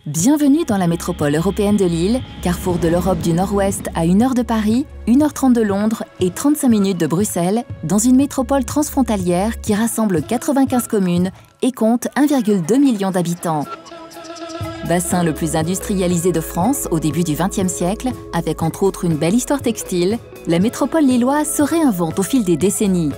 Bienvenue dans la métropole européenne de Lille, carrefour de l'Europe du Nord-Ouest à 1 heure de Paris, 1h30 de Londres et 35 minutes de Bruxelles, dans une métropole transfrontalière qui rassemble 95 communes et compte 1,2 million d'habitants. Bassin le plus industrialisé de France au début du XXe siècle, avec entre autres une belle histoire textile, la métropole lilloise se réinvente au fil des décennies.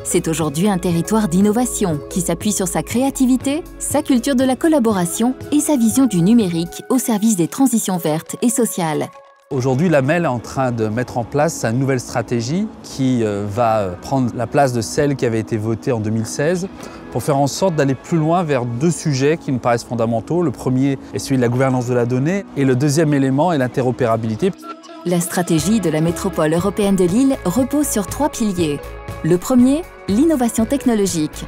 C'est aujourd'hui un territoire d'innovation qui s'appuie sur sa créativité, sa culture de la collaboration et sa vision du numérique au service des transitions vertes et sociales. Aujourd'hui, la MEL est en train de mettre en place sa nouvelle stratégie qui va prendre la place de celle qui avait été votée en 2016 pour faire en sorte d'aller plus loin vers deux sujets qui nous paraissent fondamentaux. Le premier est celui de la gouvernance de la donnée et le deuxième élément est l'interopérabilité. La stratégie de la métropole européenne de Lille repose sur 3 piliers. Le premier, l'innovation technologique.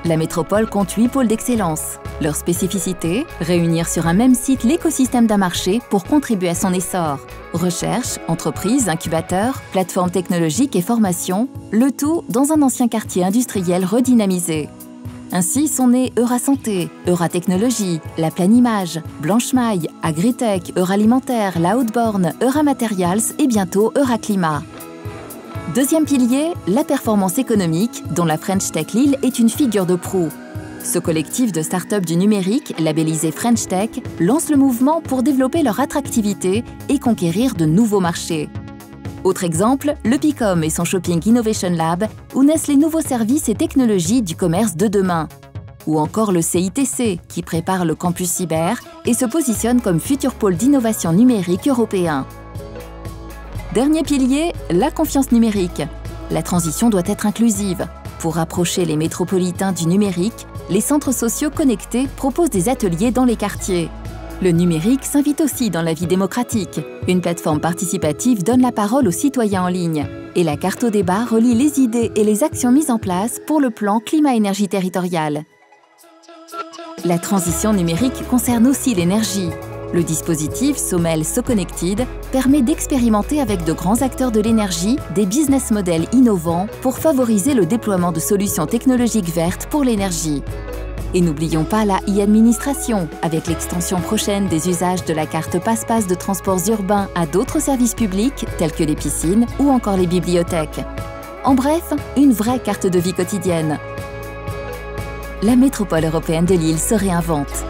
La métropole compte 8 pôles d'excellence. Leur spécificité, réunir sur un même site l'écosystème d'un marché pour contribuer à son essor. Recherche, entreprises, incubateurs, plateformes technologiques et formation, le tout dans un ancien quartier industriel redynamisé. Ainsi sont nés Eurasanté, Euratechnologie, La Planimage, Blanchemaille, Agritech, Euralimentaire, La Haute-Borne, Euramaterials et bientôt Euraclimat. Deuxième pilier, la performance économique, dont la French Tech Lille est une figure de proue. Ce collectif de start-up du numérique, labellisé French Tech, lance le mouvement pour développer leur attractivité et conquérir de nouveaux marchés. Autre exemple, le Picom et son Shopping Innovation Lab, où naissent les nouveaux services et technologies du commerce de demain. Ou encore le CITC, qui prépare le campus cyber et se positionne comme futur pôle d'innovation numérique européen. Dernier pilier, la confiance numérique. La transition doit être inclusive. Pour rapprocher les métropolitains du numérique, les centres sociaux connectés proposent des ateliers dans les quartiers. Le numérique s'invite aussi dans la vie démocratique. Une plateforme participative donne la parole aux citoyens en ligne. Et la carte au débat relie les idées et les actions mises en place pour le plan climat-énergie territorial. La transition numérique concerne aussi l'énergie. Le dispositif Somel SoConnected permet d'expérimenter avec de grands acteurs de l'énergie des business models innovants pour favoriser le déploiement de solutions technologiques vertes pour l'énergie. Et n'oublions pas la e-administration, avec l'extension prochaine des usages de la carte passe-passe de transports urbains à d'autres services publics tels que les piscines ou encore les bibliothèques. En bref, une vraie carte de vie quotidienne. La métropole européenne de Lille se réinvente.